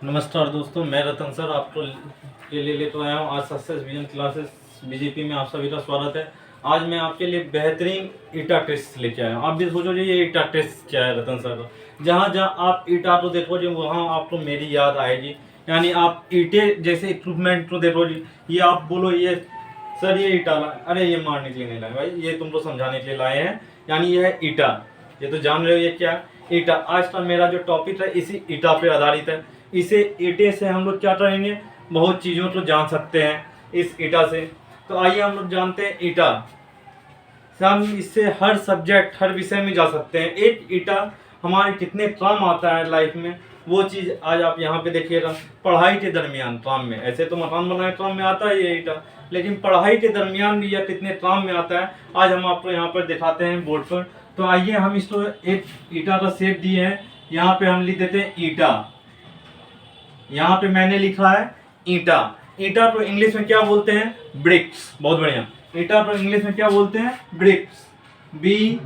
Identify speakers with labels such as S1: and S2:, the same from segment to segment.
S1: नमस्कार दोस्तों, मैं रतन सर आपको के लिए लेकर आया हूँ। आज सक्सेस विजन क्लासेस बीजेपी में आप सभी का स्वागत है। आज मैं आपके लिए बेहतरीन ईटा टेस्ट लेके आया हूँ। आप भी सोचोगे ये ईटा टेस्ट क्या है रतन सर का। जहाँ जहाँ आप ईटा को देखोगे वहाँ आपको मेरी याद आएगी। यानी आप ईटे जैसे इक्विपमेंट को देखोगे, ये आप बोलो ये सर ये ईटा अरे ये मारने के लिए नहीं लाए भाई, ये तुमको समझाने के लिए लाए हैं। यानी ये है ईटा, ये तो जान रहे हो ये क्या है, ईटा। आज का मेरा जो टॉपिक है इसी ईटा पे आधारित है। इसे ईटे से हम लोग क्या करेंगे, बहुत चीज़ों को जान सकते हैं इस ईटा से। तो आइए हम लोग जानते हैं ईटा से हम इससे हर सब्जेक्ट हर विषय में जा सकते हैं। एक ईटा हमारे कितने काम आता है लाइफ में, वो चीज़ आज आप यहाँ पे देखिएगा। पढ़ाई के दरमियान काम में, ऐसे तो मकान बनाने काम में आता है ये ईटा, लेकिन पढ़ाई के दरमियान भी यह कितने काम में आता है आज हम आपको यहाँ पर दिखाते हैं बोर्ड पर। तो आइए हम इसको एक ईटा का सेट दिए हैं, यहाँ पे हम लिख देते हैं ईटा। यहाँ पे मैंने लिखा है ईटा। ईटा तो इंग्लिश में क्या बोलते हैं, ब्रिक्स। बहुत बढ़िया। ईटा तो इंग्लिश में क्या बोलते हैं, ब्रिक्स। BRICKS।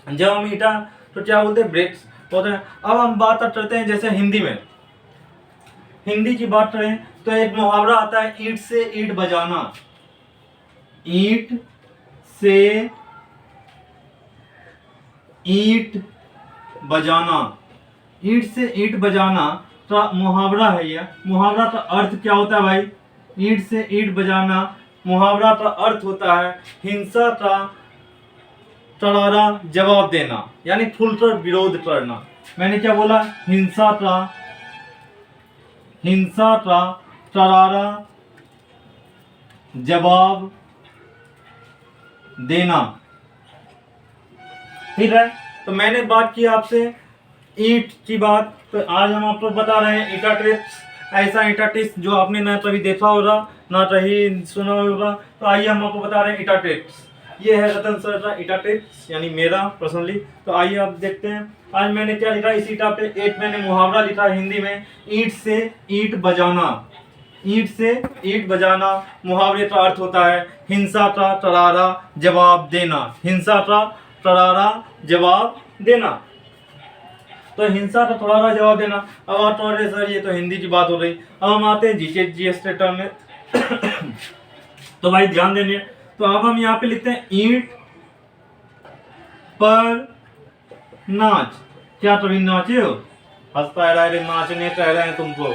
S1: जब हम ईटा तो क्या बोलते हैं, ब्रिक्स बोलते हैं। अब हम बात करते हैं जैसे हिंदी में, हिंदी की बात करें तो एक मुहावरा आता है, ईंट से ईंट बजाना। ईंट से ईंट बजाना, ईंट से ईंट बजाना तो मुहावरा है। यह मुहावरा का अर्थ क्या होता है भाई, ईंट से ईंट बजाना मुहावरा का अर्थ होता है हिंसा का करारा जवाब देना, यानी खुलकर विरोध करना। मैंने क्या बोला, हिंसा का करारा जवाब देना। ठीक है, तो मैंने बात की आपसे ईंट की बात, तो आज हम आपको बता रहे हैं ईटा टेस्ट। ऐसा ईटा टेस्ट जो आपने ना कभी देखा होगा ना कहीं सुना होगा। तो आइए हम आपको बता रहे हैं ईटा टेस्ट। ये है रतन सर का ईटा टेस्ट, यानी मेरा पर्सनली। तो आइए आप देखते हैं आज मैंने क्या लिखा इस ईटा पे। एक मैंने मुहावरा लिखा हिंदी में, ईंट से ईंट बजाना। ईंट से ईंट बजाना मुहावरे का अर्थ होता है हिंसा का करारा जवाब देना। हिंसा का करारा जवाब देना, तो हिंसा का करारा जवाब देना। अब आप तो रहे सर ये तो हिंदी की बात हो रही। अब हम आते हैं जीके जीएस के टर्म में। तो भाई ध्यान देंगे, तो अब हम यहाँ पे लिखते हैं ईंट पर नाच। क्या कभी नाचे हो, हंसता है रे, नाचने कह रहे हैं तुमको,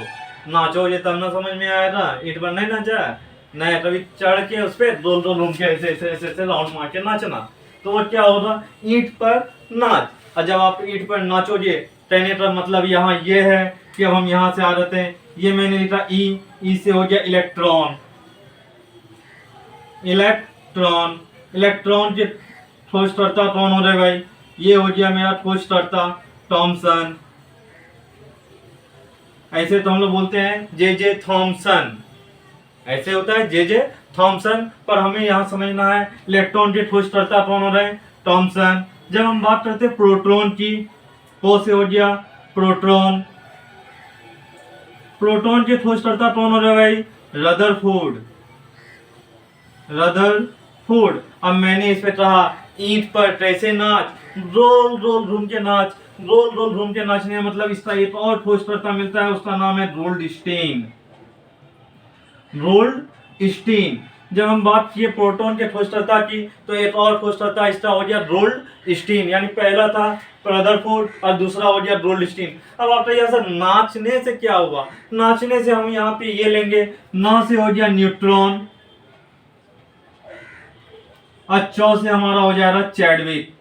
S1: नाचो ये तब ना समझ में आएगा। ईंट पर नहीं नाचा है, नहीं कभी चढ़ के उस पर गोल गोल घूम के ऐसे ऐसे ऐसे ऐसे राउंड मार के नाचना। तो वो क्या होगा, ईंट पर नाच। और जब आप ईंट पर नाचोगे, कहने का मतलब यहाँ ये है कि अब हम यहाँ से आ जाते हैं। ये मैंने लिखा ई से हो गया इलेक्ट्रॉन। इलेक्ट्रॉन, इलेक्ट्रॉन के खोजकर्ता कौन हो रहे भाई, ये हो गया मेरा खोजकर्ता थॉमसन। ऐसे तो हम लोग बोलते हैं जे थॉमसन, ऐसे होता है जे थॉमसन। पर हमें यहाँ समझना है इलेक्ट्रॉन के खोजकर्ता कौन हो रहे हैं, थॉमसन। जब हम बात करते हैं प्रोटॉन की, को से हो गया प्रोटॉन। प्रोटॉन के खोजकर्ता कौन हो रहे हैं भाई, रदरफोर्ड। रदरफोर्ड। अब मैंने इस पे कहा ईंट पर कैसे नाच, रोल रोल घूम के नाच। रोल रोल घूम के नाचने का मतलब इसका एक और खोजकर्ता मिलता है, उसका नाम है गोल्डस्टीन। गोल्डस्टीन। जब हम बात किए प्रोटॉन के खोजकर्ता की, तो एक और खोजकर्ता इसका हो गया गोल्डस्टीन। यानी पहला था रदरफोर्ड और दूसरा हो गया गोल्डस्टीन। अब आप यहाँ से नाचने से क्या हुआ, नाचने से हम यहाँ पे ये लेंगे, ना से हो गया न्यूट्रॉन, अच्छा से हमारा हो जाएगा चैडविक।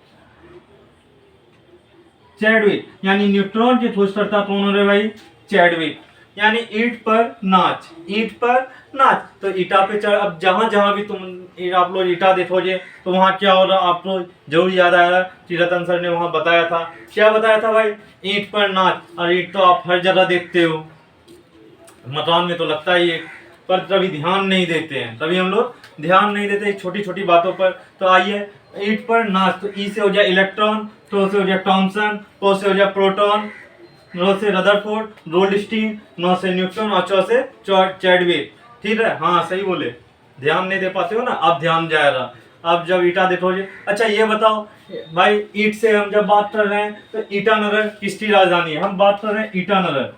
S1: चैडविक यानी न्यूट्रॉन के खोजकर्ता कौन हो रहे भाई, चैडविक। यानी ईंट पर नाच, ईंट पर नाच। तो ईटा पे चढ़, अब जहां जहां भी आप लोग ईटा देखोगे तो वहां क्या हो रहा आपको जरूर याद आएगा कि रतन सर ने वहां बताया था। क्या बताया था भाई, ईंट पर नाच। और ईंट तो आप हर जगह देखते हो, मकान में तो लगता ही है, पर कभी ध्यान नहीं देते हैं, कभी हम लोग ध्यान नहीं देते छोटी छोटी बातों पर। तो आइए ईंट पर नाच। तो ई से हो गया इलेक्ट्रॉन, तो से हो गया थॉमसन, ओ से हो गया प्रोटॉन, रो से रदरफोर्ड, गोल्डस्टीन, नो से न्यूट्रॉन और चौ से चैडविक। ठीक है, हाँ सही बोले, ध्यान नहीं दे पाते हो ना, अब ध्यान जाएगा। अब जब ईटा देखोगे, अच्छा ये बताओ भाई, ईट से हम जब बात कर रहे हैं तो ईटानगर किसकी राजधानी है? हम बात कर रहे हैं ईटानगर,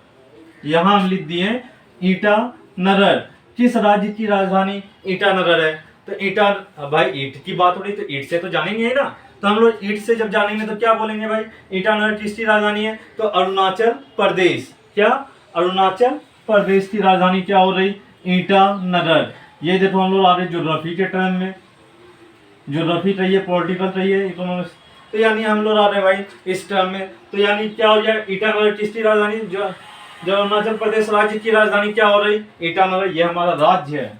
S1: यहाँ हम लिख दिए ईटानगर। किस राज्य की राजधानी ईटानगर है? तो ईटा, भाई ईट की बात हो रही तो ईट से तो जानेंगे ही ना, तो हम लोग ईट से जब जानेंगे तो क्या बोलेंगे भाई, ईटानगर किसकी राजधानी है? तो अरुणाचल प्रदेश। क्या? अरुणाचल प्रदेश की राजधानी क्या हो रही? ईटानगर। ये देखो हम लोग आ रहे ज्योग्राफी के टर्म में, ज्योग्राफी चाहिए, पॉलिटिकल चाहिए, इकोनॉमिक्स, तो यानी हम लोग आ रहे हैं भाई इस टर्म में। तो यानी क्या हो जाए, ईटानगर किसकी राजधानी? जो अरुणाचल प्रदेश राज्य की राजधानी क्या हो रही? ईटानगर। ये हमारा राज्य है,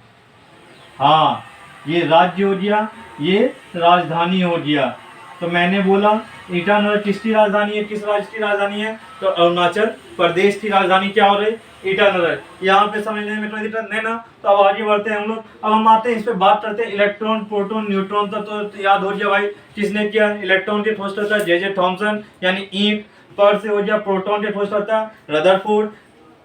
S1: हाँ ये राज्य हो गया, ये राजधानी हो गया। तो मैंने बोला ईटानगर किसकी राजधानी है, किस राज्य की राजधानी है? तो अरुणाचल प्रदेश की राजधानी क्या हो रही? ईटानगर। यहाँ पे समझने में कोई दिक्कत नहीं ना। तो अब आगे बढ़ते हैं हम लोग, अब हम आते हैं इस पे बात करते हैं इलेक्ट्रॉन, प्रोटॉन, न्यूट्रॉन। तो याद हो गया भाई किसने किया? इलेक्ट्रॉन के खोज करता है जे थॉमसन, यानी ईंट। पर से हो गया प्रोटॉन के खोज करता है रदरफोर्ड।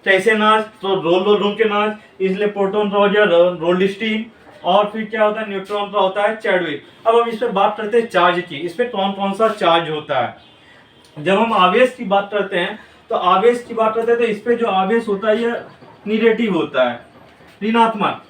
S1: कैसे नाच? तो रोल रूम के नाच, इसलिए प्रोटॉन का हो गया रोल्डस्टीन। और फिर क्या होता है? न्यूट्रॉन का होता है चैडविक। अब हम इस पे बात करते हैं चार्ज की, इस पे कौन कौन सा चार्ज होता है। जब हम आवेश की बात करते हैं तो आवेश की बात करते हैं तो इस पे जो आवेश होता है ये निगेटिव होता है, ऋणात्मक।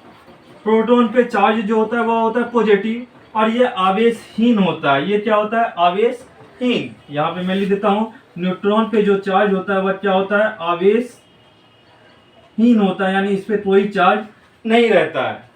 S1: प्रोटॉन पे चार्ज जो होता है वह होता है पॉजिटिव, और ये आवेशहीन होता है। ये क्या होता है? आवेशहीन। यहाँ पे मैं लिख देता हूँ, न्यूट्रॉन पे जो चार्ज होता है वह क्या होता है? आवेशहीन होता है, यानी इस पे कोई चार्ज नहीं रहता है।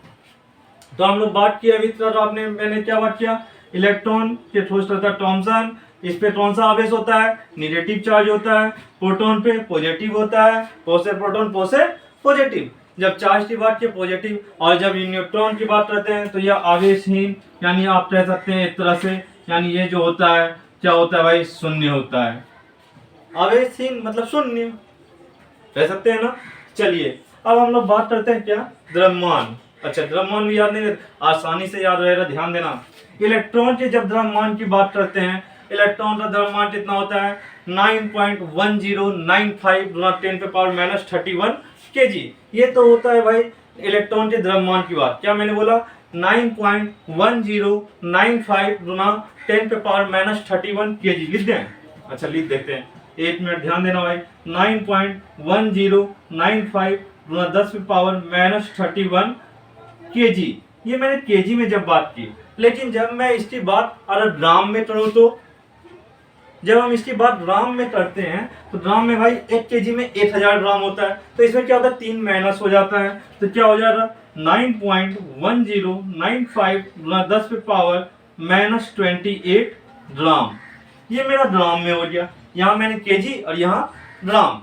S1: तो हम लोग बात किया अभी तक आपने, मैंने क्या बात किया? इलेक्ट्रॉन के खोज करता है थॉमसन, इस पे कौन सा आवेश होता है? निगेटिव चार्ज होता है। प्रोटॉन पे पॉजिटिव होता है, पोसे प्रोटॉन पोसे पॉजिटिव। जब चार्ज की बात की पॉजिटिव, और जब न्यूट्रॉन की बात करते हैं तो यह आवेशहीन, यानी आप कह सकते हैं एक तरह से, यानी ये जो होता है क्या होता है भाई? शून्य होता है। आवेशहीन मतलब शून्य, कह सकते हैं ना। चलिए अब हम लोग बात करते हैं क्या? द्रव्यमान। अच्छा द्रव्यमान भी याद नहीं, आसानी से याद रहेगा, ध्यान देना। इलेक्ट्रॉन के जब द्रव्यमान की बात करते हैं, इलेक्ट्रॉन का द्रव्यमान कितना होता है? 9.1095 गुना 10⁻³ kg। ये तो होता है भाई इलेक्ट्रॉन के द्रव्यमान की बात। क्या मैंने बोला? 9.1095 गुना 10⁻³ kg। लिख दें? अच्छा लिख देते हैं, एक मिनट ध्यान देना भाई। 9.1095 गुना 10⁻³ kg। ये मैंने kg में जब बात की, लेकिन जब मैं इसकी बात अगर ग्राम में करूं तो, जब हम इसकी बात ग्राम में करते हैं तो ग्राम में भाई 1 kg में 1000 ग्राम होता है। तो इसमें क्या होता है? 3 माइनस हो जाता है, तो क्या हो जाएगा? 9.1095 गुना 10⁻28 ग्राम। ये मेरा ग्राम में हो गया, यहाँ मैंने केजी और यहाँ ग्राम।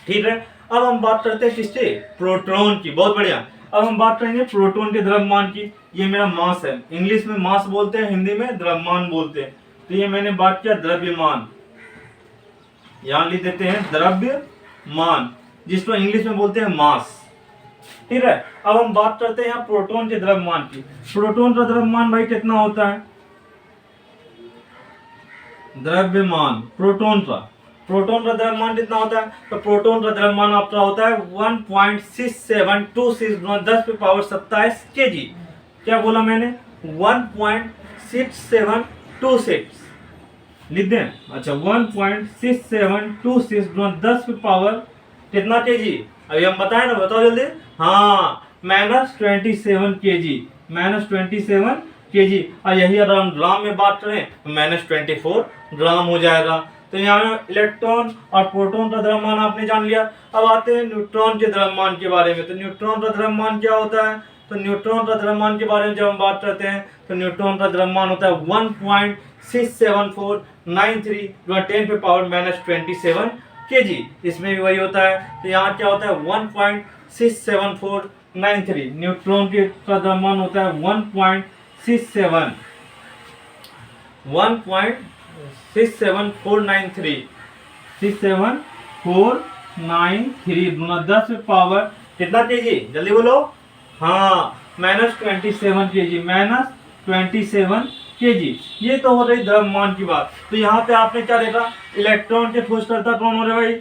S1: ठीक है, अब हम बात करते हैं किसके? प्रोटॉन की। बहुत बढ़िया। अब हम बात करेंगे प्रोटॉन के द्रव्यमान की। ये मेरा मास है, इंग्लिश में मास बोलते हैं, हिंदी में द्रव्यमान बोलते हैं। तो ये मैंने बात किया द्रव्यमान, यहां लिख देते हैं द्रव्यमान, जिसको इंग्लिश में बोलते हैं मास। ठीक है, अब हम बात करते हैं यहाँ प्रोटॉन के द्रव्यमान की। प्रोटॉन का द्रव्यमान भाई कितना होता है? द्रव्यमान प्रोटॉन का द्रव्यमान कितना होता है? तो प्रोटॉन का द्रव्यमान आपका होता है 1.6726 गुना 10⁻27 kg। क्या बोला मैंने? 1.6726 लिख दें? अच्छा 1.6726 गुना 10 कितना kg? अभी हम बताएं ना, बताओ जल्दी। हाँ -27 kg, -27 kg। और यही अगर हम ग्राम में बात करें तो -24 ग्राम हो जाएगा। तो यहाँ इलेक्ट्रॉन और प्रोटॉन का द्रव्यमान आपने जान लिया। अब आते हैं न्यूट्रॉन के द्रव्यमान के बारे में। तो न्यूट्रॉन का द्रव्यमान क्या होता है? तो न्यूट्रॉन का द्रव्यमान के बारे में जब हम बात करते हैं तो न्यूट्रॉन का द्रव्यमान होता है 1.67493 10⁻⁻27 kg। इसमें भी वही होता है। तो यहाँ क्या होता है? 1.67493। न्यूट्रॉन के का द्रव्यमान होता है 1.67493 गुना 10 पावर कितना kg? जल्दी बोलो। हाँ -27 kg, -27 kg। ये तो हो रही द्रव्यमान की बात। तो यहाँ पे आपने क्या देखा? इलेक्ट्रॉन के खोजकर्ता कौन हो रहे भाई?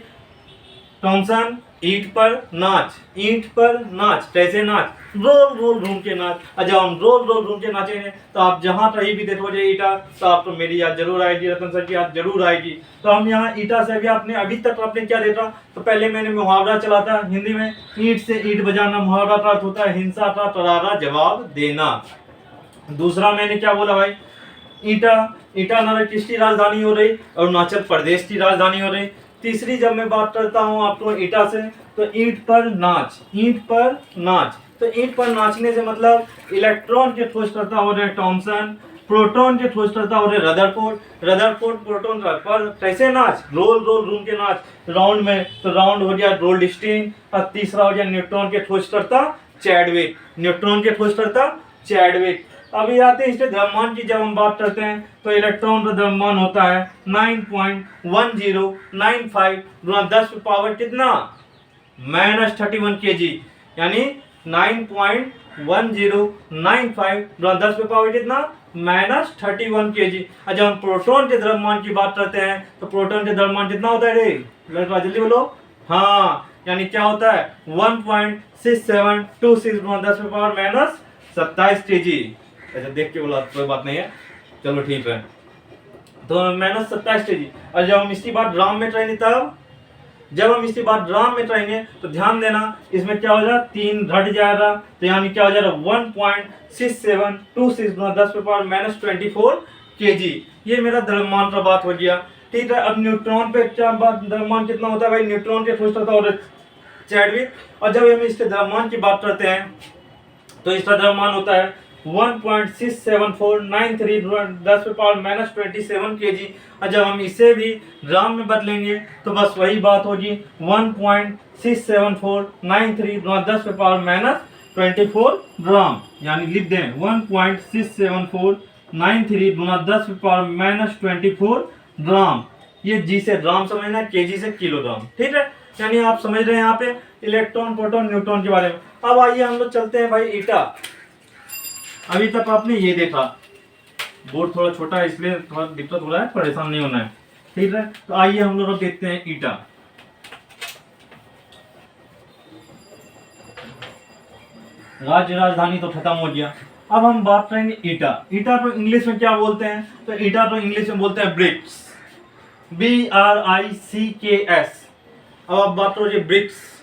S1: थॉमसन, ईंट पर नाच, ईंट पर नाच, कैसे नाच, रोल रोल घूम के नाच। और जब हम रोल रोल घूम के नाचेंगे तो आप जहाँ कहीं भी देखोगे ईटा, तो आपको मेरी याद जरूर आएगी, रतन सर की याद जरूर आएगी। तो हम यहाँ ईटा से भी आपने अभी तक आपने क्या देखा, तो पहले मैंने मुहावरा चला था हिंदी में, ईंट से ईंट बजाना, मुहावरा का अर्थ होता है हिंसा का करारा जवाब देना। दूसरा मैंने क्या बोला भाई, ईटा, ईटानगर किसकी राजधानी हो रही, अरुणाचल प्रदेश की राजधानी हो रही। तीसरी जब मैं बात करता हूँ आपको ईटा से, तो ईंट पर नाच, ईंट पर नाच, तो ईंट पर नाचने से मतलब इलेक्ट्रॉन के खोज करता हो रहे थॉमसन, प्रोटॉन के खोज करता हो रहे रदरफोर्ड, रदरफोर्ड प्रोटॉन पर कैसे नाच, रोल रोल घूम के नाच राउंड में, तो राउंड हो गया गोल्डस्टीन। और तीसरा हो गया न्यूट्रॉन के खोज करता चैडविक, न्यूट्रॉन के खोज करता चैडविक। अभी आते हैं इसके द्रव्यमान की, जब हम बात करते हैं तो इलेक्ट्रॉन का द्रव्यमान होता है 9.1095 गुणा 10 पावर कितना, -31 kg, यानी 9.1095 गुणा 10 पावर कितना, -31 kg। और जब हम प्रोटॉन के द्रव्यमान की बात करते हैं तो प्रोटॉन के द्रव्यमान कितना होता है रे, जल्दी बोलो, हाँ, यानी क्या होता है 1.6726 गुणा 10 पावर -27 kg। अच्छा देख के बोला कोई बात नहीं है, चलो ठीक है, तो -27 kg। और जब हम इसकी बात ग्राम में करेंगे, तब जब हम इसकी बात ग्राम में करेंगे तो ध्यान देना, इसमें क्या हो जाएगा, 3 घट जाएगा, तो यानी क्या हो जाएगा 1.6726 गुणा 10 पावर -24 kg। ये मेरा द्रव्यमान का बात हो गया, ठीक है। अब न्यूट्रॉन पे क्या बात, द्रव्यमान कितना होता है भाई, न्यूट्रॉन के खोज करता है चैडविक। और जब हम इसके द्रव्यमान की बात करते हैं तो इसका द्रव्यमान होता है 1.67493 10 पावर -27 kg। और जब हम इसे भी ग्राम में बदलेंगे तो बस वही बात होगी 1.67493 10 पावर -24 ग्राम, यानी लिख दें 1.67493 10 पावर -24 ग्राम। ये जी से ग्राम समझना है, केजी से किलोग्राम, ठीक है। यानी आप समझ रहे हैं यहाँ पे इलेक्ट्रॉन, प्रोटॉन, न्यूट्रॉन के बारे में। अब आइए हम लोग चलते हैं भाई ईटा। अभी तक आपने ये देखा, बोर्ड थोड़ा छोटा है इसलिए थोड़ा दिक्कत हो रहा है, परेशान नहीं होना है, ठीक है। तो आइए हम लोग देखते हैं ईटा। राज्य राजधानी तो खत्म हो गया, अब हम बात करेंगे ईटा। ईटा तो इंग्लिश में क्या बोलते हैं, तो ईटा तो इंग्लिश में बोलते हैं ब्रिक्स, BRICKS। अब आप बात करोगे ब्रिक्स।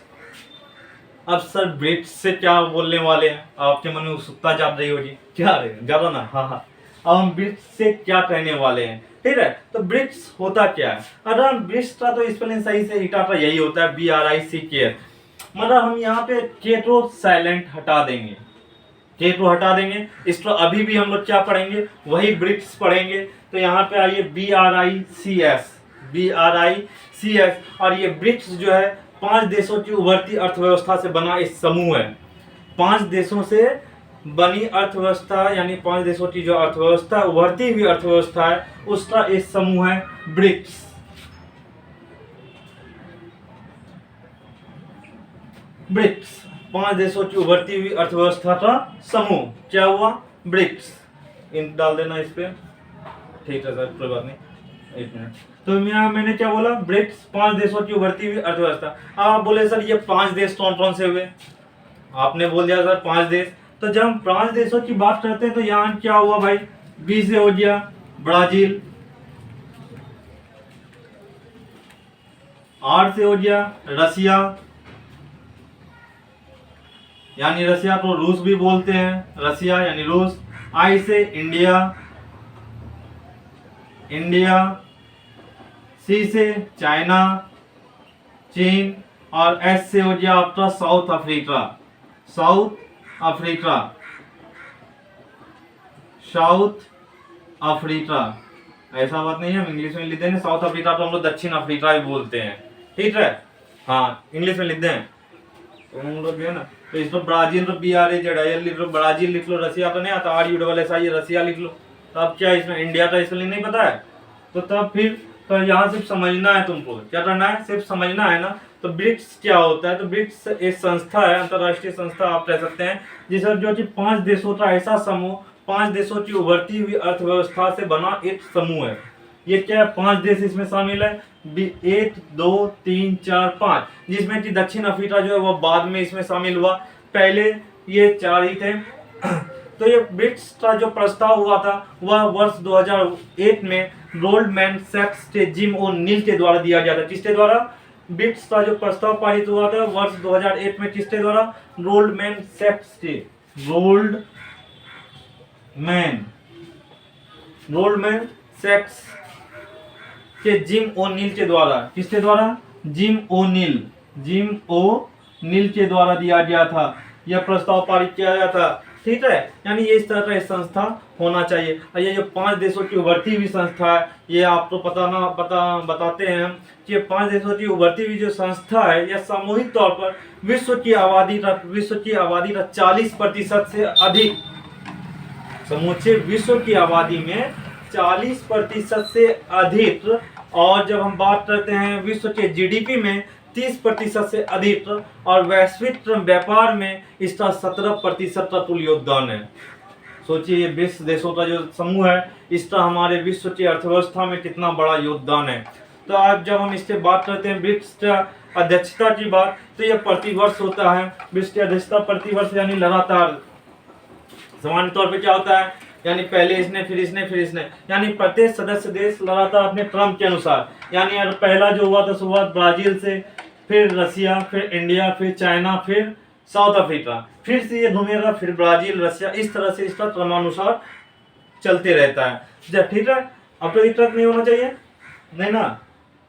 S1: अब सर ब्रिक्स से क्या बोलने वाले हैं, आपके मन में उत्सुकता जाग रही होगी, क्या रहे जानो ना, हाँ हाँ। अब हम ब्रिक्स से क्या कहने वाले हैं, ठीक है। तो ब्रिक्स होता क्या है, अगर हम ब्रिक्स का तो स्पेलिंग सही से ईटा का यही होता है, BRICKS। मतलब हम यहाँ पे के तो साइलेंट हटा देंगे, के तो हटा देंगे, इसको अभी भी हम लोग क्या पढ़ेंगे, वही ब्रिक्स पढ़ेंगे। तो यहाँ पे आइए BRICS, BRICS। और ये ब्रिक्स जो है 5 देशों की उभरती अर्थव्यवस्था से बना एक समूह है, 5 देशों से बनी अर्थव्यवस्था, यानी 5 देशों की जो अर्थव्यवस्था, उभरती हुई अर्थव्यवस्था है, उसका एक समूह है ब्रिक्स। ब्रिक्स 5 देशों की उभरती हुई अर्थव्यवस्था का समूह, क्या हुआ, ब्रिक्स। इन डाल देना इस पे, ठीक है सर, कोई बात नहीं, एक मिनट। तो मैंने क्या बोला, ब्रिक्स 5 देशों की उभरती हुई अर्थव्यवस्था। अब आप बोले सर ये 5 देश कौन कौन से हुए, आपने बोल दिया सर 5 देश। तो जब हम 5 देशों की बात करते हैं तो यहाँ क्या हुआ भाई, बी से हो गया ब्राजील, आर से हो गया रसिया, यानी रसिया को रूस भी बोलते हैं, रसिया यानी रूस। आई से इंडिया, इंडिया। सी से चाइना, चीन। और एस से हो गया आपका south Africa, south Africa, south Africa. ऐसा बात नहीं है, हम इंग्लिश में लिख देंगे साउथ अफ्रीका, तो हम लोग दक्षिण अफ्रीका भी बोलते हैं, ठीक है, हाँ इंग्लिश में लिख दें तो हम लोग है ना। तो इसको ब्राजील तो BRAZIL लिख लो, ब्राजील लिख लो, रसिया तो नहीं आता, RUSSIA, रसिया लिख लो। तो अब क्या इसमें इंडिया का स्पेलिंग नहीं पता है, तो तब फिर तो यहाँ सिर्फ समझना है, तुमको क्या करना है, सिर्फ समझना है ना। तो ब्रिक्स क्या होता है, तो ब्रिक्स एक संस्था है, अंतरराष्ट्रीय संस्था आप कह सकते हैं, जिसमें जो कि 5 देशों का ऐसा समूह, 5 देशों की उभरती हुई अर्थव्यवस्था से बना एक समूह है। ये क्या है, 5 देश इसमें शामिल है, 1 2 3 4 5, जिसमें कि दक्षिण अफ्रीका जो है वो बाद में इसमें शामिल हुआ, पहले ये 4 ही थे। तो ये ब्रिक्स का जो प्रस्ताव हुआ था वह वर्ष 2001 में रोल्डमैन सैक्स के जिम ओ नील के द्वारा दिया गया था। किसके द्वारा? ब्रिक्स का जो प्रस्ताव पारित हुआ था वर्ष 2001 में, किसके द्वारा? रोल्डमैन सैक्स के, रोल्डमैन सैक्स के जिम ओ नील के द्वारा। किसके द्वारा? जिम ओ नील के द्वारा दिया गया था, यह प्रस्ताव पारित किया गया था। ठीक है, यानी ये इस तरह का संस्था होना चाहिए। और ये जो 5 देशों की उभरती हुई संस्था है, ये आपको बताते हैं कि 5 देशों की उभरती हुई जो संस्था है, यह सामूहिक तौर पर विश्व की आबादी का 40% से अधिक, समूचे विश्व की आबादी में 40% से अधिक, और जब हम बात करते हैं विश्व के जीडीपी में 30% से अधिक, और वैश्विक व्यापार में इसका 17% का कुल योगदान है। सोचिए 20 देशों का जो समूह है, इसका हमारे विश्व की अर्थव्यवस्था में कितना बड़ा योगदान है। तो आज जब हम इससे बात करते हैं ब्रिक्स का अध्यक्षता की बात, तो यह प्रतिवर्ष होता है। ब्रिक्स की अध्यक्षता प्रतिवर्ष यानी लगातार, सामान्य तौर पे क्या होता है, यानी पहले इसने फिर इसने, यानी प्रत्येक सदस्य देश लगातार अपने क्रम के अनुसार, यानी अगर पहला जो हुआ था शुरुआत ब्राजील से, फिर रसिया, फिर इंडिया, फिर चाइना, फिर साउथ अफ्रीका, फिर से ये घूमेगा, फिर ब्राजील, रसिया, इस तरह से इसका क्रमानुसार चलते रहता है। जब ठीक है, अब तो इतना नहीं होना चाहिए, नहीं ना।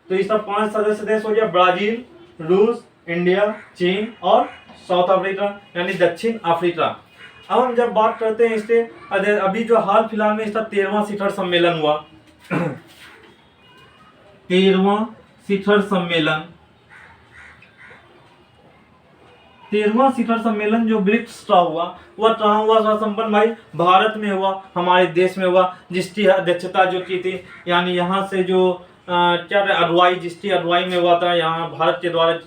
S1: तो इसका 5 सदस्य देश हो गया, ब्राजील, रूस, इंडिया, चीन और साउथ अफ्रीका यानी दक्षिण अफ्रीका। अब हम जब बात करते हैं इसके, अभी जो हाल फिलहाल में इसका 13वां शिखर सम्मेलन हुआ 13वां शिखर सम्मेलन जो ब्रिक्स का हुआ, वह कहाँ हुआ था संपन्न भाई? भारत में हुआ, हमारे देश में हुआ, जिसकी अध्यक्षता जो की थी, यानी यहाँ से जो क्या अगुवाई, जिसकी अगुवाई में हुआ था, यहाँ भारत के द्वारा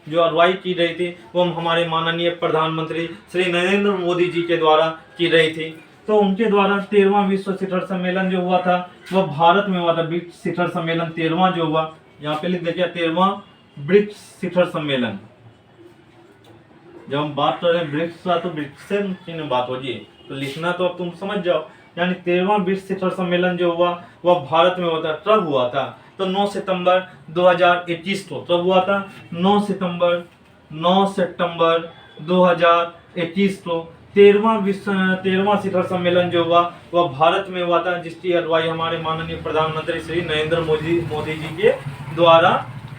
S1: जो अगुवाई की रही थी, वो हमारे माननीय प्रधानमंत्री श्री नरेंद्र मोदी जी के द्वारा की रही थी। तो उनके द्वारा 13वां विश्व शिखर सम्मेलन जो हुआ था वह भारत में हुआ था। ब्रिक्स शिखर सम्मेलन 13वां जो हुआ, यहाँ पे लिख देखिए 13वां ब्रिक्स शिखर सम्मेलन। जब हम बात कर रहे हैं ब्रिक्स का, तो ब्रिक्स से बात होगी, तो लिखना तो अब तुम समझ जाओ। यानी 13वां ब्रिक्स शिखर सम्मेलन जो हुआ वह भारत में हुआ था। कब हुआ था? तो 9 सितंबर 2021 को। कब हुआ था? 9 सितंबर 2021 को 13वां शिखर सम्मेलन जो हुआ वह भारत में हुआ था, जिसकी अगुवाई हमारे माननीय प्रधानमंत्री श्री नरेंद्र मोदी जी के द्वारा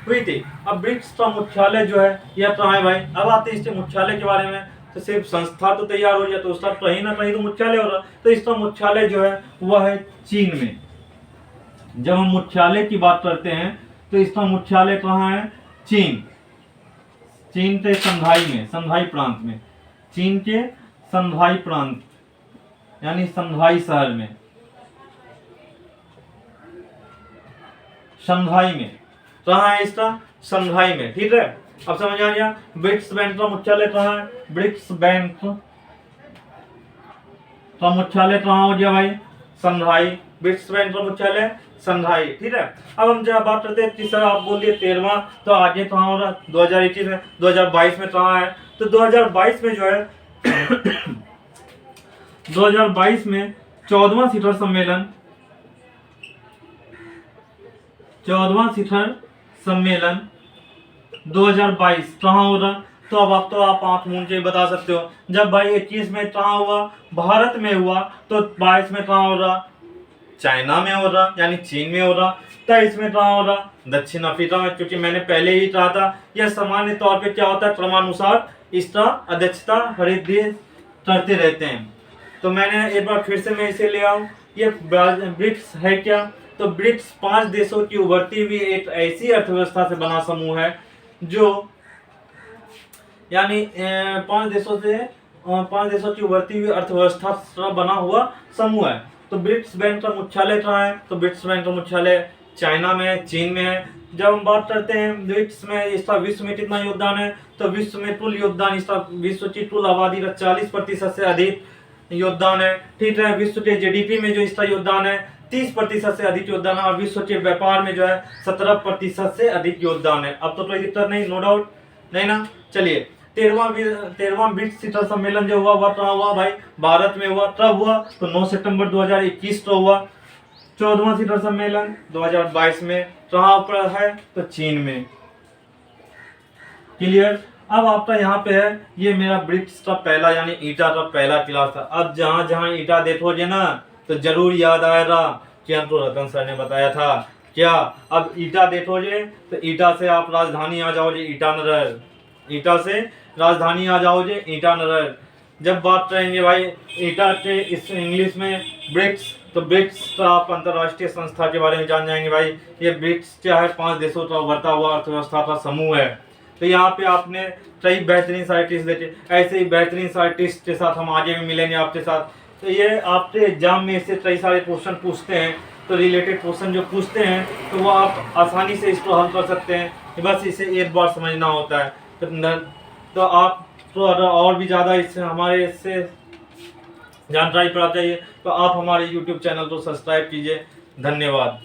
S1: हुई थी। अब ब्रिक्स का मुख्यालय जो है यह कहाँ है भाई? अब आते हैं इसके मुख्यालय के बारे में। तो सिर्फ संस्था तो तैयार हो जाए, तो उसका कहीं ना कहीं तो मुख्यालय होगा। तो इसका मुख्यालय जो है वह है चीन में। जब हम मुख्यालय की बात करते हैं तो इसका मुख्यालय कहाँ है? चीन के संघाई प्रांत में, चीन के संघाई प्रांत यानी संघाई शहर में, शंघाई में। कहाँ है इसका? शंघाई में। ठीक है, अब समझ आ गया। ब्रिक्स बैंक का मुख्यालय कहाँ है? ब्रिक्स बैंक का मुख्यालय कहाँ हो गया भाई? शंघाई। ब्रिक्स बैंक का मुख्यालय शंघाई। ठीक है, अब हम जब बात करते हैं कि सर आप बोलिए 13वां, तो आगे कहाँ हो रहा? 2021 में। 2022 में कहाँ है? तो 2022 में जो है 2022 में 14वां शिखर सम्मेलन 2022 कहाँ हो रहा? तो अब आप आंख मूंद के बता सकते हो। जब भाई 21 में कहाँ हुआ? भारत में हुआ। तो 22 में कहाँ हो रहा? चाइना में हो रहा, यानी चीन में हो रहा। 23 में कहाँ हो रहा? दक्षिण अफ्रीका में। क्योंकि मैंने पहले ही कहा था यह सामान्य तौर पे क्या होता है, क्रमानुसार इसका अध्यक्षता हर एक देश करते रहते हैं। तो मैंने एक बार फिर से मैं इसे ले आऊं। ये ब्रिक्स है क्या? तो ब्रिक्स 5 देशों की उभरती हुई एक ऐसी अर्थव्यवस्था से बना समूह है जो यानी 5 देशों की उभरती हुई अर्थव्यवस्था से बना हुआ समूह है। तो ब्रिक्स बैंक का मुख्यालय कहाँ है? तो ब्रिक्स बैंक का मुख्यालय चाइना में है, चीन में है। जब हम बात करते हैं ब्रिक्स में इसका विश्व में कितना योगदान है, तो विश्व में कुल योगदान इसका विश्व की कुल आबादी का 40% से अधिक योगदान है, ठीक है। विश्व के जीडीपी में जो इसका योगदान है 30% से अधिक योगदान है, और विश्व के व्यापार में जो है 17% से अधिक योगदान है। अब तो कोई दिक्कत नहीं, नो डाउट नहीं ना। चलिए 13वां ब्रिक्स शिखर सम्मेलन जो हुआ वह कहाँ हुआ भाई? भारत में हुआ। कब हुआ? तो 9 सितंबर 2021 को हुआ। 14वां शिखर सम्मेलन 2022 में कहाँ पर है? तो चीन में। क्लियर। अब आपका यहाँ पे है, ये मेरा ब्रिक्स का पहला यानी ईटा का पहला क्लास था। अब जहाँ जहाँ ईटा देखोगे ना तो जरूर याद आएगा कि हमको रतन सर ने बताया था क्या। अब ईटा देखोगे तो ईटा से आप राजधानी आ जाओगे ईटानगर, ईटा से राजधानी आ जाओगे ईटानगर। जब बात करेंगे भाई ईटा के इस इंग्लिश में ब्रिक्स, तो ब्रिक्स का आप अंतर्राष्ट्रीय संस्था के बारे में जान जाएंगे भाई। ये ब्रिक्स क्या है? 5 देशों का उभरता हुआ अर्थव्यवस्था का समूह है। तो यहाँ पे आपने कई बेहतरीन साइंटिस्ट देखे, ऐसे ही बेहतरीन साइंटिस्ट के साथ हम आगे भी मिलेंगे आपके साथ। तो ये आपके एग्जाम में इससे कई सारे क्वेश्चन पूछते हैं, तो रिलेटेड क्वेश्चन जो पूछते हैं तो वो आप आसानी से इसको हल कर सकते हैं, बस इसे एक बार समझना होता है। तो आप तो अगर और भी ज़्यादा इससे हमारे इससे जानकारी प्राप्त चाहिए तो आप हमारे YouTube चैनल को सब्सक्राइब कीजिए। धन्यवाद।